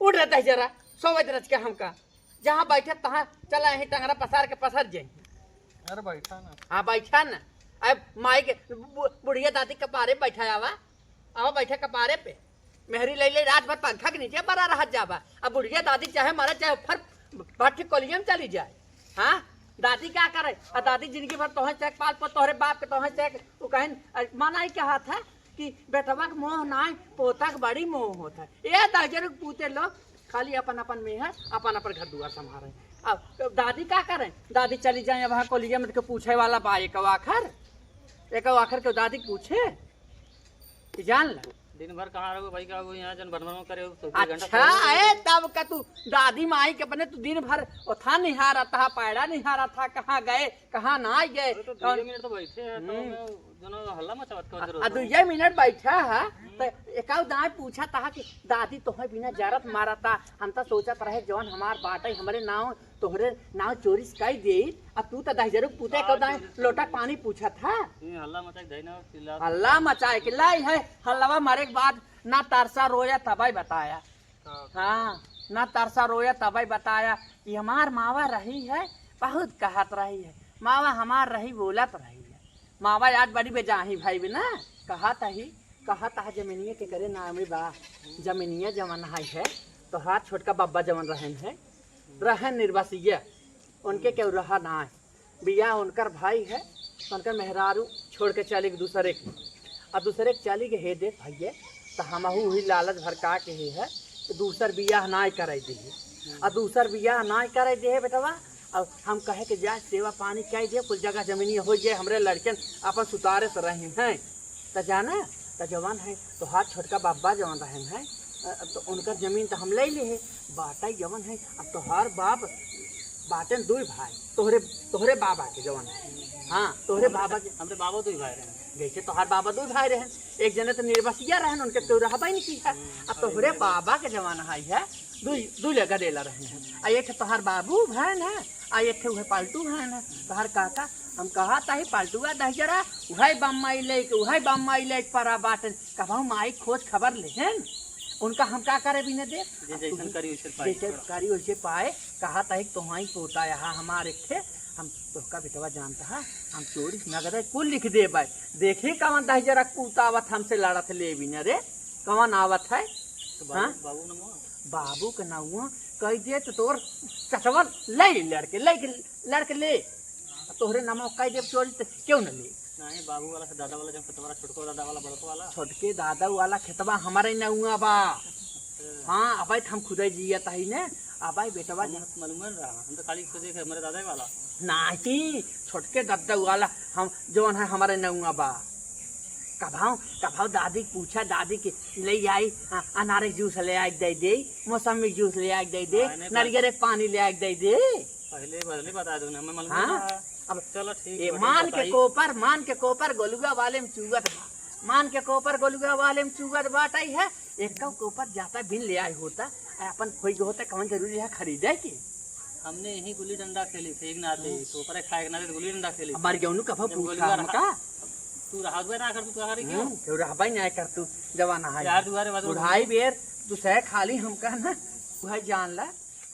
उठ रहता है जरा 100 बजे रच के हमका जहाँ बैठे तहाँ चला यही टंगरा पसार के पसर जाए। अरे बैठा ना। हाँ बैठा ना। अब माई के बुढ़िया दादी कपारे बैठा आवा बैठा कपारे पे मेहरी ले रात भर पंखा के नीचे बड़ा रह जावा। अब बुढ़िया दादी चाहे मरे चाहे फर भट्टी कोलियम चली जाए। हाँ दादी क्या करे और दादी जिंदगी भर तोहे चेक पाल पर तोहरे बाप के तोहे चेक वो कहें माना ही क्या हाथ है कि बेटवा के मोह ना पोता के बड़ी मोह होता है। ये दाजर पूछे लोग खाली अपन अपन में है अपन अपन घर दुआर संभाले। अब दादी क्या करें दादी चली जाए अब वहाँ कोलियम के पूछे वाला बा एक आखर के दादी पूछे जान ला दिन भर कहाँ रहो भाई का यहाँ जन भरभर करे अच्छा है तब का तू दादी माई के बने तू दिन भर था निहारा था पैड़ा निहारा था कहाँ गए कहाँ ना गए। तो 2 मिनट तो बैठे हैं तो दोनों हल्ला मचावत का जरूरत 2 मिनट बैठा है तो एक दाई पूछा था कि दादी तोहे बिना जरत मारा था हम तो सोचत रहे जौन हमार बाटे हमरे नाव तोहरे नाव चोरी कई दे अब तू तो दहजरू पूछे को दाई लोटा पानी पूछा था हल्ला मचाए देना चिल्ला हल्ला मचाए के लाई है हल्लावा मारे के बाद ना तरसा रोया तबाई बताया। हाँ ना तरसा रोया तबाई बताया कि हमार मावा रही है बहुत कहत रही है मावा हमार रही बोलत रही है मावा आज बड़ी बेजाही भाई बिना कहा था जमीनिया के करे नामी बा जमीनिया जमन है तो हाथ छोटका बब्बा जमन रहन निर्वासिया उनके क्यों रहा ना है बिया उनकर भाई है उनकर मेहरारू छोड़ के चले दूसरे के और दूसरे के चली के हे दे भैया तो हमहू ही लालच भड़का के ही है तो दूसर बियाह ना करे दे और दूसर बियाह ना करे दे बेटवा और हम कहे कि जा सेवा पानी कह दे कुछ जगह जमीनी हो जाए हमरे लड़कन अपन सुतारे से रहे हैं तो जाना तो जवान है तो हाथ छोटका बाबा जवान रहे हैं तो उनका जमीन तो हम ले ली है बाटा जवान है अब तोहार बाप बाटन 2 भाई तोहरे बाबा के जवान है। हाँ तोहरे बाबा के हमरे बाबा 2 भाई रहे जैसे तोहार बाबा 2 भाई रहे एक जने तो निर्वासिया रहे उनके तो रहबा नहीं की है अब तोहरे बाबा के जवान है दू जगह देला रहे हैं आ एक तोहार बाबू बहन है आ एक वह पालतू बहन है तोहार काका हम कहा था पालतुआ दहजरा वही बम्माई ले परा बाटन कभाऊ माई खोज खबर ले उनका हम क्या करे भी न दे जैसे करी वैसे पाए कहा था तुम्हारी पोता यहाँ हमारे थे हम तोहका बेटवा जानता है हम चोरी नगद कुल लिख दे भाई देखे कवन दहजरा कूतावत हमसे लड़त ले भी न रे कवन आवत है। बाबू के नाउआ कह दे तो तोर चटवर ले लड़के ले तोहरे नाम कह दे चोरी तो क्यों न ले नहीं बाबू वाला से दादा वाला जब खेतवा छोटको दादा वाला बड़को वाला छोटके दादा वाला खेतवा हमारे नउआ बा। हाँ अबाई हम खुदे जिया ताही ने अबाई बेटवा मालूम रहा हम तो खाली खुदे हमारे दादा वाला नहीं छोटके दादा वाला हम जौन है हमारे नउआ बा। कभाव दादी पूछा दादी के ले आई अनारे जूस ले आके दे मौसमी जूस ले आके दे नारियल पानी ले आके दे पहले बता दो ना मैं मालूम। हाँ अब चलो ठीक है मान के कोपर गोलुआ वाले में चुगत मान के कोपर गोलुआ वाले में चुगत बाटाई है एक कोपर जाता बिन ले आए होता अपन कोई होता कौन जरूरी है खरीदे की हमने यही गुल्ली डंडा खेली थे एक नाते कोपर खाए एक नाते गुल्ली डंडा खेली मर गयो कभो पूछा हमका तू रहबे ना कर तू कहारी क्यों तू रहबे ना कर तू जवाना है यार दुआरे बाद बुढ़ाई बेर तू सह खाली हमका ना वह जान ला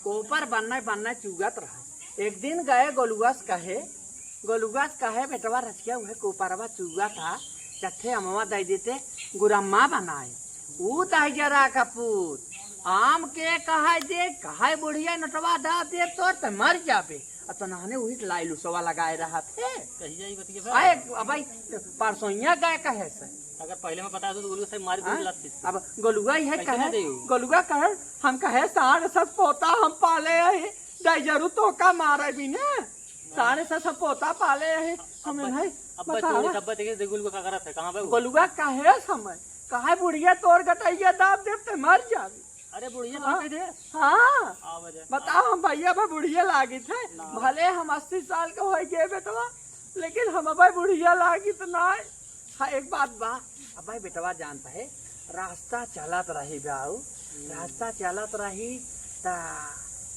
कोपर बनना चुगत रहा। एक दिन गए गोलुआस कहे बेटवा रचिया वह कोपरवा चुगा था चट्ठे अमवा दे देते गुरम्मा बनाए वो दहजरा कपूत आम के कहा बुढ़िया नटवा दा दे तो मर जाबे तो नहने वही लाइलू सवा लगाए रहा थे कही जाई बतिया भाई परसोइया गए कहे से अगर पहले में बता दो तो गोलू से मार गोली अब गोलुआ ही है कहे हम कहे 7.5 पोता हम पाले है दहजरू तो का मारे भी ने 7.5 पोता पाले है हमें है गोलुआ कहे समय कहे बुढ़िया तोड़ गटाइया दाब देव ते मर जाबे। अरे बुढ़िया दे हाँ बताओ हम भैया भाई बुढ़िया लागी थे भले हम 80 साल के हो गए बेटवा लेकिन हम भाई बुढ़िया लागी तो ना। हाँ एक बात बा अब भाई बेटवा जानता है रास्ता चलत रही बाऊ रास्ता चलत रही ता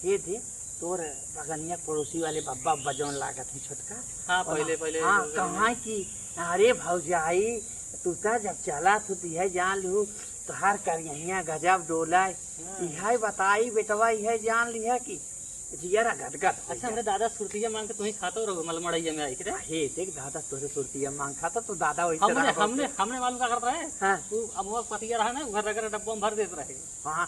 ये थे तोर बगनिया पड़ोसी वाले बब्बा बजौन लागत है छोटका। हाँ पहले हाँ कहाँ की अरे भौजाई तू तो जब चला थी है जान लू तोहार करिया गजब डोला यह बताई बेटवा यह जान लिया कि जियरा गदगद। अच्छा हमरे दादा सुरतिया मांग के तुही खातो रहो मलमड़ैया में आई रे। हे देख दादा तोरे सुरतिया मांग खाता तो दादा वही हमने हमने हमने मालूम क्या करता है। हाँ तू अब वो पतिया रहा ना घर रगड़ डब्बा में भर देते रहे। हाँ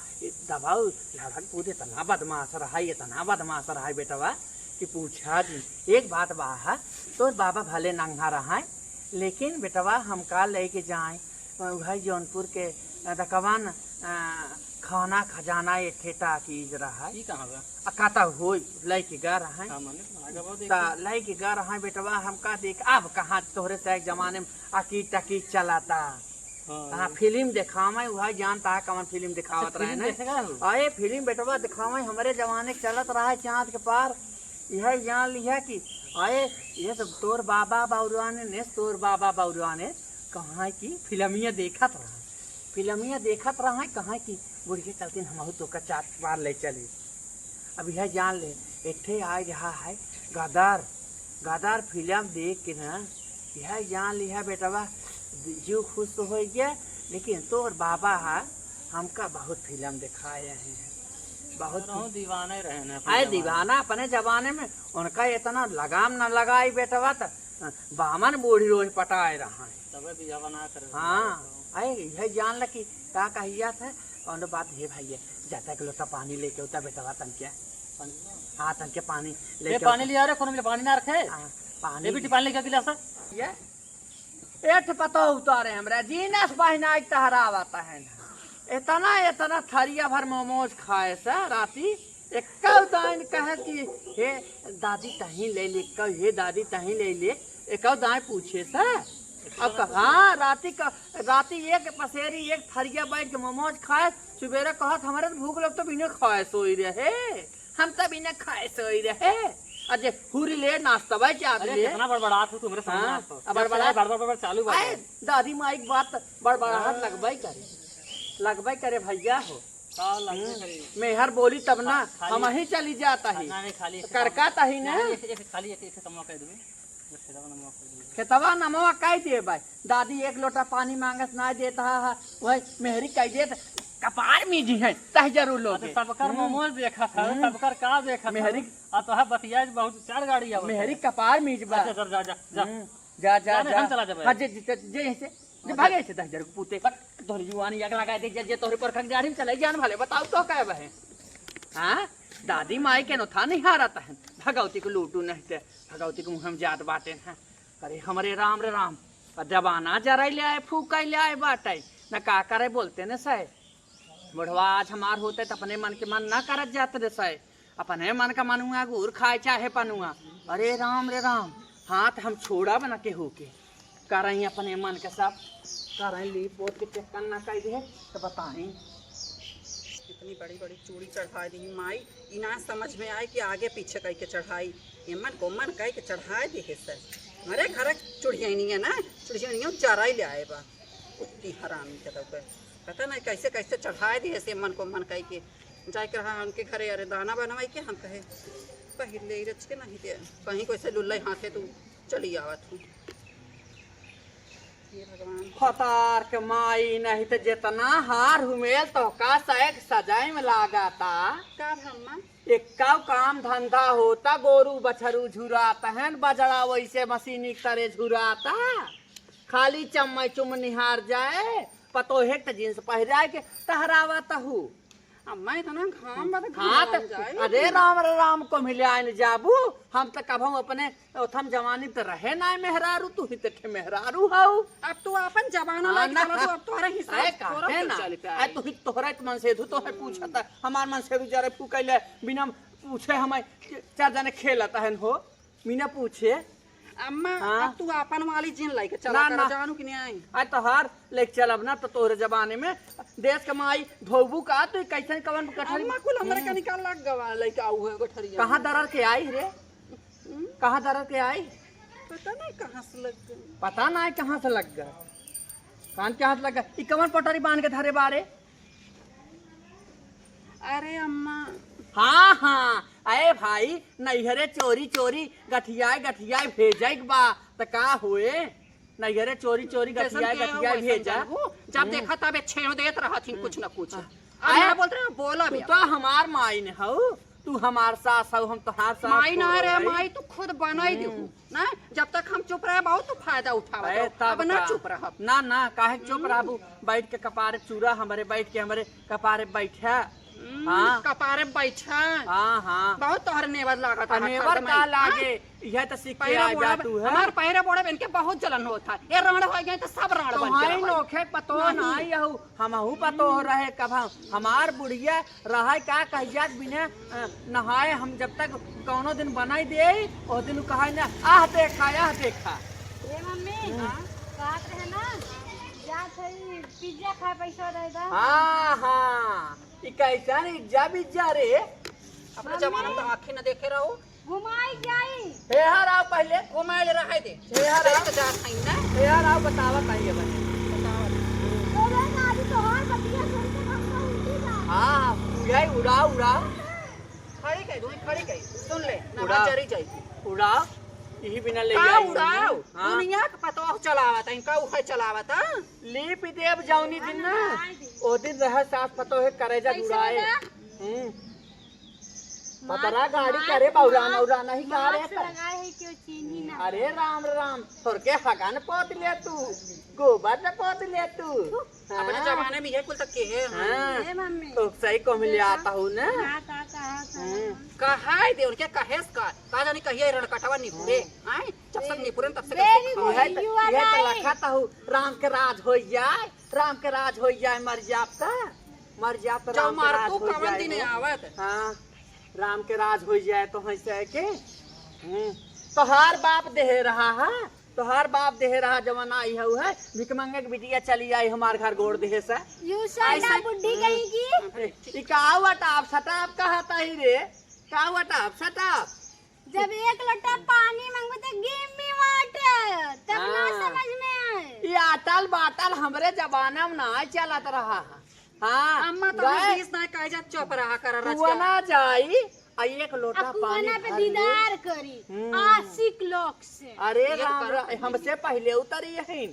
दबाऊ लगभग पूरे इतना बदमाश रहा इतना बदमाश रहा बेटवा कि पूछा जी। एक बात बा तो बाबा भले नंगा रहा है लेकिन बेटवा हम का लेके जाए भाई जौनपुर के दकवान खाना खजाना ये ठेटा कीज रहा है। ई कहां बा? अकाता हो लेके गा रहा है। हां माने आगे बढ़ो देख। ता लेके गा रहा है बेटवा हम का देख अब कहाँ तोहरे से एक जमाने में अकी टकी चलाता। हाँ फिल्म दिखावे वह जानता है कौन फिल्म दिखावत रहे ना। आए फिल्म बेटवा दिखावे हमारे जमाने चलत रहा है चाँद के पार। यह जान लिया कि आए ये सब तोर बाबा बाउरवाने ने तोर बाबा बाउरवाने कहाँ की फिल्मिया देखत रहा फिल्मिया देखत रहा है कहाँ की बुढ़िया चलती हम तो का चार बार ले चली। अब यह जान ले इट्ठे आ रहा है गदर गदर फिल्म देख के ना यह जान लिया बेटवा जीव खुश तो हो गया। लेकिन तोर बाबा है हमका बहुत फिल्म दिखाए हैं बहुत दीवाने रहे ना। आए दीवाना अपने जमाने में उनका इतना लगाम न लगाई बेटवा तो बामन बूढ़ी रोज पटाए रहा है तबे बिया बना कर। हाँ आए यह जान ल कि का कहिया था और बात ये भाई जाता एक लोटा पानी लेके होता बेटवा तनके। हाँ तनके पानी ले पानी लिया रे कोनो में पानी ना रखे। पानी बेटी पानी लेके गिलास ये एठ पता उतारे हमरा जीनस बहिना एक तहरावता है ना इतना इतना थरिया भर मोमोज खाए से राती एक दाइन कहे कि हे दादी तही ले ले हे दादी तही ले ले एक दाएं पूछे से अब हाँ राती एक पसेरी एक थरिया बैठ के मोमोज खाए सुबेरे कहत हमारे भूख लग तो बिना खाए सोई रहे हम तो बिना खाए सोई रहे अजय पूरी ले नाश्ता भाई क्या कितना बड़बड़ात हो तुम्हारे सामने बड़बड़ चालू बात दादी माँ एक बात बड़बड़ाहट लगवाई करे भैया हो मेहर बोली तब ना हम ही चली जाता ही करकाता ही ना खेतवा नमवा कह दिए भाई दादी एक लोटा पानी मांगत ना देता है वही मेहरी कह दे कपार में जी है तह जरूर लोग सबकर मोमोज देखा था सबकर का देखा मेहरी आ तो है बतिया बहुत चार गाड़ी है मेहरी कपार में जा जा जा जा जा जा हम चला जा हां जे जे जे भागे से 10 को पूते तोहरी जुआनी आग लगा दे जे तोहरे पर खक गाड़ी में चले जान वाले बताओ तो क्या है। हां दादी माई के नो था नहीं हारता है भगवती को लूटू नहीं थे भगवती को मुंह में जात बाटे हैं अरे हमारे राम रे राम जबाना जरा ले आए फूक ले आए बाटे न का करे बोलते न सै बुढ़वा आज हमार होते तो अपने मन के मन ना करत जाते रे सै अपने मन का मनुआ गुर खाए चाहे पनुआ। अरे राम रे राम हाथ हम छोड़ा बना के होके करही अपने मन के सब करही ली पोत के चक्कर ना कह दे तो बताई इतनी बड़ी बड़ी चूड़ी चढ़ा दी माई इना समझ में आए कि आगे पीछे कह के चढ़ाई मन को मन कह के चढ़ाए दी सर हमारे घर चुड़िया नहीं है ना चुड़िया चारा ही ले आए बा उतनी हरामी के तब पता नहीं कैसे कैसे चढ़ाए दी ऐसे मन को मन कह के जाए कर हाँ उनके घरे अरे दाना बनवाई के हम कहे पहले रच के नहीं दे कहीं कैसे लुल्ला हाथे तू चली आवत हूँ फतार के माई नहीं तो जितना हार हुमेल तो का सैक सजाए में लगाता का धम्मा एक काम धंधा होता गोरू बछरू झुराता है बजड़ा वैसे मशीनी तरह झुराता खाली चम्मच चुम निहार जाए पतो है तो जींस पहराए के तहरावता हूँ मैं तो ना घाम हाँ तो अरे राम रे राम को मिले जाबू हम तो कब हम अपने ओथम जवानी तो रहे ना मेहरारू तू ही तो मेहरारू हाउ अब तू अपन जमाना लाइक चला अब तोहरे हिसाब है ना आ तू ही तोहरे मन से तो है पूछता हमार मन से जरे फूकैले बिना पूछे हमें चार जने खेलता है हो बिना पूछे अम्मा अब तू अपन वाली जिन लाइक चला कर जानू कि नहीं आई आ तो हार लेके चलब ना तो तोहरे जमाने में देश कमाई धोबू का तो कैसे कवन कठरी अम्मा कुल हमरे का निकाल लग गवा लाइक आऊ है गठरिया कहां दरर के आई रे कहां दरर के आई पता नहीं कहां से लग गई पता नहीं कहां से लग गया कान के हाथ लग गया ई कवन पटरी बांध के धरे बारे अरे अम्मा हाँ हाँ अरे भाई नैहरे चोरी चोरी गठियाए भेजे बा तो का हुए नैहरे चोरी चोरी गठिया गठिया भेजा। जब देखा तब छेड़ देत रहथिन कुछ न कुछ। आया आया बोलते रहे बोला तू भी तो हमार माई ने हऊ, तू हमार सास हऊ, हम तोहार सास माई ना हो रे भाई। माई तू खुद बनाई देहू ना। जब तक हम चुप रहे बहुत तू फायदा उठावा अरे दो। अब तब ना का। चुप रह। ना ना काहे चुप रहबू, बैठ के कपारे चूरा हमरे बैठ के हमरे कपारे बैठा। हाँ। कपारे बैठा हाँ हाँ बहुत तोहर नेवर लागत है। नेवर का लागे, यह तो सीख के आ जा तू है। हमार पैरे बोड़े बन के बहुत जलन होता है। ये राण हो गए तो सब राण तो बन हाई के नोखे पतो ना यहू हमहू पतो रहे कब हमार बुढ़िया रहा का कहिया बिना नहाए हम जब तक कौनो दिन बनाई दे ओ दिन कहा ना आह देखा ए मम्मी कहत रहे ना जात है पिज्जा खा पैसा दे दा। हाँ हाँ ई कैसा इज्जा बिज्जा रे। अपने जमाना में तो आँखें न देखे रहो। घुमाई जाई हे हर आओ पहले, घुमाए रहे दे हे हर आओ, तो जात नहीं ना। हे हर आओ बतावा कहिए बने। तोरे ना अभी तोहार बतिया सुन के हमका उल्टी बा। हाँ यही उड़ाओ उड़ाओ खड़ी कही दूँ खड़ी कही सुन ले उड़ा। ना चरी जाएगी उड़ाओ यही बिना ले का आई। उड़ाओ हाँ। दुनिया का पता चलावत है का उहे चलावत है। लीप देव जाऊनी दिन ना ओ दिन रह सास पतो है करेजा जुड़ाए। पतरा गाड़ी करे बौराना उड़ाना ही का रे। लगाए है क्यों चीनी ना। अरे राम राम थोड़ के हगान पोत ले तू, गोबर न पोत ले तू। अपने जमाने में ये कुल तक के है। हाँ ए मम्मी तो सही को मिल आता हूँ ना। का कहा कहाय दे उनके कहेस का जानी कहिए रण कटवा निपुरे आए जब तक निपुरन तब से Very कैसे good. खाए। यह तो लखता हूँ राम के राज हो जाए, राम के राज हो जाए, मर जाता मर जाता जब राम के मार राज तू हो कवन दिन जाए। आवत हाँ राम के राज हो जाए तो हंसे के तोहार बाप देह रहा है, तोहार बाप देह रहा जवान आई है भिक मंगे के बिटिया चली आई हमार घर गोड़ देह से। यू साला बुड्ढी कहीं की कावट आप सटाप कहता ही रे, कावट आप सटाप। जब एक लोटा पानी मांगो तो गिव मी वाटर तब ना हाँ। समझ में आए। ये आटल बाटल हमरे जमाना में ना चलत रहा है। हाँ अम्मा तो गए, बीस ना कह जा चुप रहा कर रच कुआं ना जाई आ एक लोटा पानी अकुआना पे भर ले। दीदार करी आशिक लोग से। अरे राम राम हमसे पहले उतरी यही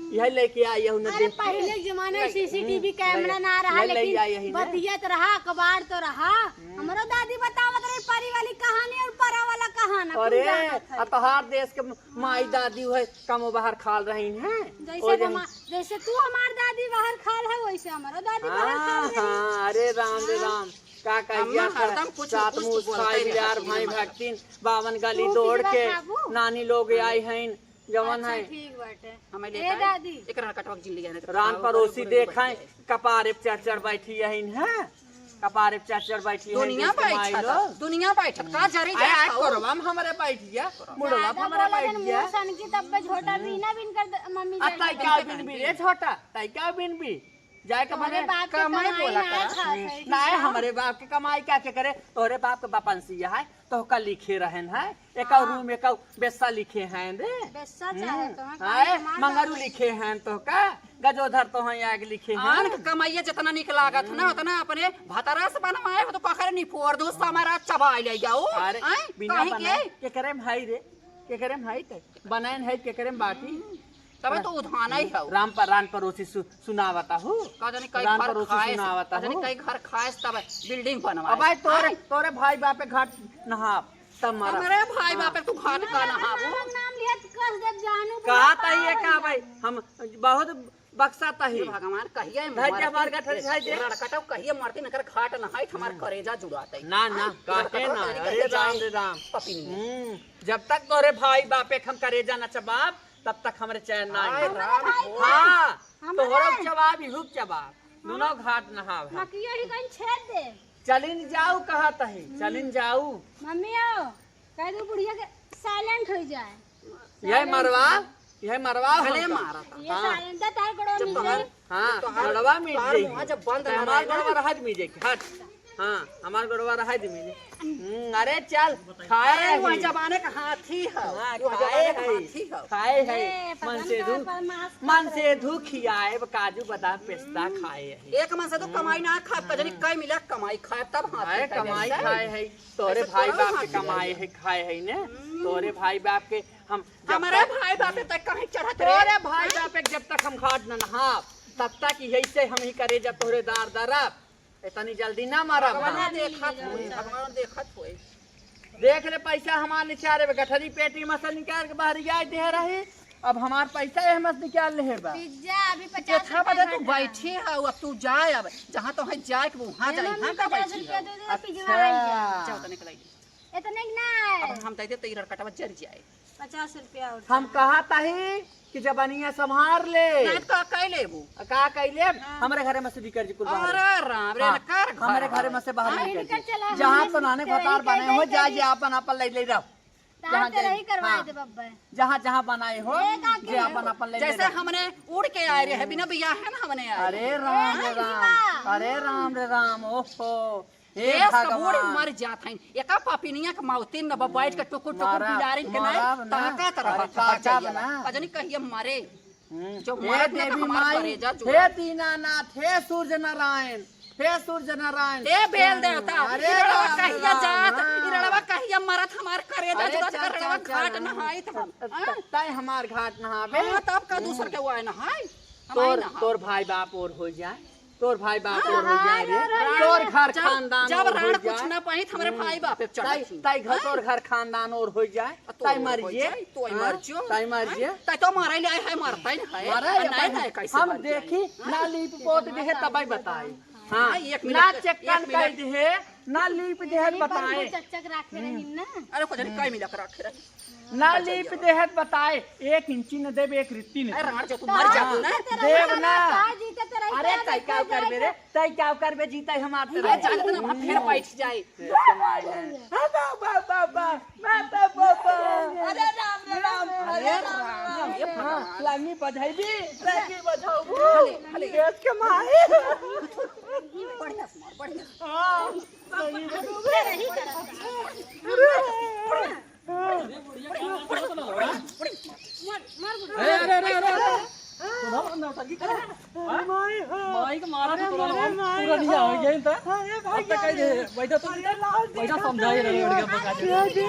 यही लेके आई हूँ अरे पहले के जमाने में सीसीटीवी कैमरा ना रहा ले आई है लेकिन ना। बतियत रहा कबाड़ तो रहा। हमारो दादी बतावत रही परी वाली कहानी और परा वाला कहानी। अरे तोहार देश के माई दादी है कमो बाहर खाल रही हैं। जैसे तू हमार दादी बाहर खाल है वैसे हमारो दादी बाहर खाल रही। हाँ अरे राम रे राम का कहिया अम्मा हरदम कुछ न सात कुछ मुँह तो बोलते खाई ही बिलार रहती भाई है। भक्तिन बावन गली तू दौड़ पिछड़ा के खाबू? नानी लोग आई हैं जवन अच्छा, है ठीक बाटे। हमें ए लेता दादी एक रण कटवा जिंदगी जाने तो रान खाओ, पड़ोसी बड़े-बड़े देखें बच्चे। कपारे पे चढ़ चढ़ बैठी यहीं है, कपारे पे चढ़ चढ़ बैठी है दुनिया बैठत दुनिया बैठत का जरी आय आय जा कोरवा में हमारे बैठिया मुड़वा ज्यादा हमारे बोले जन बैठिया मुंह सन की तब पे झोटा बीना बिन कर मम्मी आ जाए ताई का बिन भी रे छोटा ताई का बिन भी जाए के हमारे बने बाप के कमाई कमाई बोला ना कर। खा सही। ना हमारे बाप के कमाई क्या के करे, तोरे बाप के बापनसिया है तो का लिखे रहन है एक रूम एक बेसा लिखे हैं रे। बेसा चाहे तो हाय मंगरू लिखे हैं तो का गजोधर तो हैं आगे लिखे हैं। आन के कमाइए जितना निक लागत ना उतना अपने भतरा से बनवाए हो तो कखरे नहीं फोड़ दो हमारा चबा ले जाओ। अरे आय, बिना काहे बनाए के के करे भाई रे के करे भाई ते बनाए है के करे बाकी तबे तो उधाना ही है। राम पर रान पड़ोसी सुनावता हूँ का जाने कई रान घर पड़ोसी खाए सुनावता का जाने हूँ। कई घर खाए तब बिल्डिंग बनवाए। अब भाई तोरे तोरे भाई बापे घाट नहा तब मरा मेरे भाई बाप तू घाट का नहाबो नाम लिया कस दे जानू कहा तही है का भाई हम बहुत बक्सा तही भगवान कहिए भाई के हमार गठर खाई दे लड़कटव कहिए मरती नकर घाट नहाई हमार करेजा जुड़ाते ना ना काटे ना अरे राम रे राम पपिनी जब तक तोरे भाई बापे हम करेजा न चबाब तब तक हमरे चैन ना हाय आई। राम हो। हाँ तोहरा चबाब ही हुक चबाब दोनों घाट नहाव मकियो ही कहीं छेद दे। चलिन जाऊ कहा तही चलिन जाऊ मम्मी आओ कह दो बुढ़िया के साइलेंट हो जाए। यह मरवा भले हमका। मारत ये साइलेंट तार कड़ो मिल जब जाए। हाँ गड़वा मिट तार जाई मुँह जब बंद न हमार रहे ना, गड़वा रहत मिट जाई हट हाँ हमार गोड़वा रहा दी मिले अरे चल खाए वह जमाने का हाथी है, हाँ, वह खाए जमाने का है हाथी है। खाए है ए, मन पता से नहीं धू पर मांस मन से धू खियाए काजू बादाम पिस्ता खाए है एक मन से तो कमाई ना खा कजनी कई मिला कमाई खाए तब हाथी खाए पैदा कमाई है। खाए है तोरे ऐसे भाई थोड़ा बाप के हाथी कमाए है खाए है ने तोरे भाई बाप के हम जब हमारे तक- भाई बाप तक कहीं चढ़त रे। तोरे भाई बाप के जब तक हम घाट न नहा तब तक यही से हम ही करे जब तोरे दार दरब इतनी जल्दी ना मारब भगवान देखत होई, भगवान देखत होई। देख ले पैसा हमार निचारे गठरी पेटी में से निकाल के बाहर जाए दे रहे अब हमार पैसा है मत निकाल ले बा पिज्जा अभी 50 अच्छा बजे तू बैठी है अब तू जाए अब जहाँ तो है जाए के वहाँ जाए मम्मी हाँ का 50 बैठी रुपया है दे दे पिज्जा आई जाओ तो निकल इतने ना अब हम दे तो कटवा जर जाए 50 रुपया और हम कहा ताही कि जबानिया संभार ले नाथ का कह लेबू का कैले हमारे घरे में से निकल जी कुल बाहर अरे राम रे हाँ, कर हमारे घरे में से बाहर हाँ, निकल निकल चला, जी जहाँ हमने तो नाने तेरे भतार ही बने हो कर जा दे जे अपन अपन ले ले रहो तार तेरा ही करवाए हाँ। दे बब्बा जहाँ जहाँ बनाए हो एक आके जे अपन अपन ले ले जैसे रहो। हमने उड़ के आए रहे बिना बिया है ना हमने आए अरे राम रे राम अरे राम रे राम ओहो हे देश का बूढ़ी भगवान मर जात है एका पापिनिया के माउतीन न बैठ के टुकुर टुकुर मारा- बिलारी के मारा नहीं बना। ताकत रहा अरे काका बना। कजनी कहिए मारे जो हे मरद ने तो देवी हमारा माई करेजा हे जुड़ा दीनानाथ हे सूर्य नारायण हे सूर्य नारायण ते बेल देवता अरे इरड़वा राम रे कहिया राम, जात हाँ। इरड़वा कहिया मरत हमार करेजा अरे जुड़ा चल, करड़वा चल, घाट चल, नहाई तो हाँ। तय हमार घाट नहावे हाँ तब का दूसर के वो है नहाई तोर तोर भाई बाप और हो जाए तोर भाई बाप और हो जाए रे तोर घर खानदान जब और हो राण कुछ जाए न पाई हमारे भाई बाप पे चढ़ाई तय घर तोर घर खानदान और हो जाए तय मर जे तो मर जो तय मर जे तय तो मारे ले है मरता ही है मारा नहीं या नहीं कैसे हम मर जाए? देखी ना लीप पोत देहे तबै बताई हाँ हाँ, एक मिनट, ना एक चक्कन मिनट। कर देहे ना लीप देहे बताए चच्चक रखे रही ना अरे कुछ नहीं कई मिला कर रखे रहे। ना लीप देहे बताए 1 इंची न देवे 1 रित्ती न अरे राण जो तू मर जा तू ना देव ना का जीते तेरा ही अरे क्या तय क्या देखा करबे रे तय क्या करबे जीते हमार तेरा अरे जान ना हम फिर बैठ जाए अरे राम रे राम अरे राम ये भगवान लानी बजाइबी लानी बजाऊ हले। देश के माए बढ़िया सुमार बढ़िया हाँ तेरा ही करा भाई के मारा तो पूरा दिया हो गया था अब तक कह दे बैठा समझाई रहे बढ़िया बका दे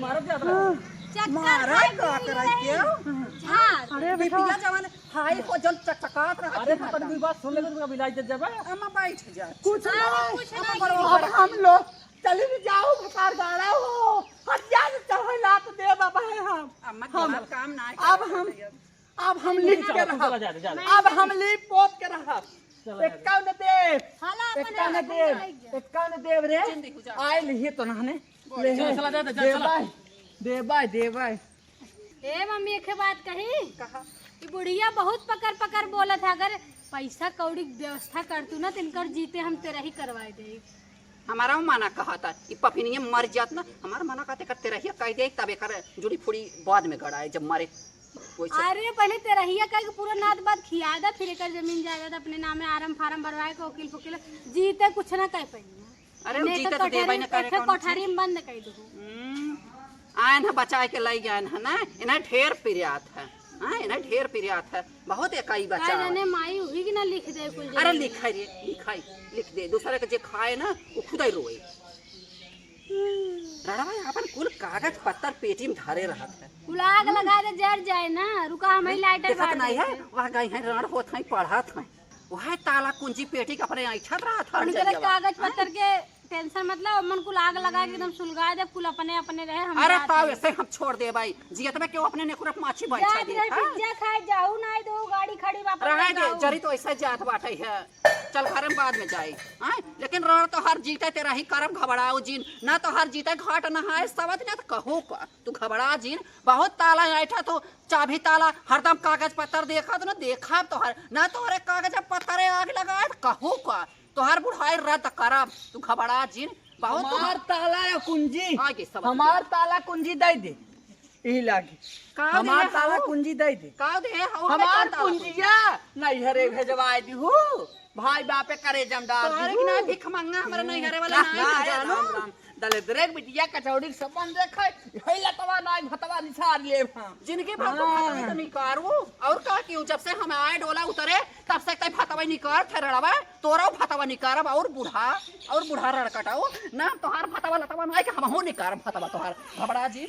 मारा क्या था मारा का करे क्यों अरे पिया जवान हाय हो जल चकचकात रहा अरे तो तनी बात सुन ले तो बिलाई दे जाबे हम बैठ जा कुछ नहीं अब हम लोग चले भी जाओ भसार गाड़ा हो हथियार चढ़े लात दे बाबा है हम अम्मा के काम ना अब हम लिख के चला रहा जा जा अब हम लिप पोत के रहा इक्कावन देव हाला इक्कावन देव इक्कावन देव रे जिंदगी गुजार। आए लिहिए तो नहने ले चला जा जा चला देवाय ए मम्मी एक बात कही कहा कि बुढ़िया बहुत पकड़ पकड़ बोला था अगर पैसा कौड़ी व्यवस्था कर तू ना तिनकर जीते हम तेरा ही करवाए दे हमारा माना कहा था ये पपिनिए मर जात ना हमारा माना कहते करते रहिए कह दे तबे कर जुड़ी फुड़ी बाद में गड़ाए जब मारे वैसे अरे पहले तेरा ही कह के पूरा नात बात खिया दे फिर एकर जमीन जायदाद अपने नामे आरम फारम भरवाए के वकील फकील जीते कुछ ना कह पाई अरे जीते तो देबै न करे कौन कोठारी में बंद कर दू आयन है बचाए के लई गए है ना इन्हें ढेर पिरियात है हाँ इन्हें ढेर पिरियात है बहुत इकाई बचा ने माई हुई कि ना लिख दे कुछ अरे लिखाई रे लिखाई लिख दे दूसरे के जे खाए ना वो खुद ही रोए रड़वा अपन कुल कागज पत्तर पेटी में धरे रहत है आग लगा दे जर जाए ना रुका हम ही लाइटर देखत नहीं है वह गई है रण होत है पढ़त है वह ताला कुंजी पेटी के अपने ऐठत रहत हर उनके जगह कागज पत्तर के टेंशन मतलब मन कुल आग लगा के एकदम सुलगा दे कुल अपने अपने रहे हम अरे ताव ऐसे हम छोड़ दे भाई जियत में क्यों अपने नेकुरक माछी बैठा दे हाँ? पिज्जा खाए जाऊ ना दो गाड़ी खड़ी वापस रहे दे जरी तो ऐसा जात बाटे है चल घर में बाद में जाए हाँ लेकिन रण तो हर जीते तेरा ही करम घबराओ जीन ना तो हर जीते घाट नहाए सबत ना तो कहो का तू घबरा जीन बहुत ताला ऐठा तो चाबी ताला हरदम कागज पत्तर देखा तो ना देखा तो हर ना तो हरे कागज पत्थर आग लगाए तो कहो का तोहर बुढ़ाई रद्द करब तू घबरा जीन बहुत हमार ताला या कुंजी आगे सब हमार ताला कुंजी दे दे यही लागे का हमार दे ताला हो? कुंजी दे दे का दे हो हमार कुंजिया नहीं हरे भेजवाए दी हो भाई बापे करे जमदार तोहरे की ना भिख मंगा हमरा नहीं घरे वाला नहीं जानो दलिद्रेक बिटिया कचौड़ी सब बन देखे हे लतवा नाई भतवा निसार ले जिनके भाग तो फतवा तो निकारू और का क्यों जब से हम आए डोला उतरे तब से तय फतवा निकार थरड़वा तोरा फतवा निकारब और बुढ़ा रड़कटाओ ना तोहार फतवा लतवा नहीं कि हम हो निकारब फतवा तोहार घबरा जी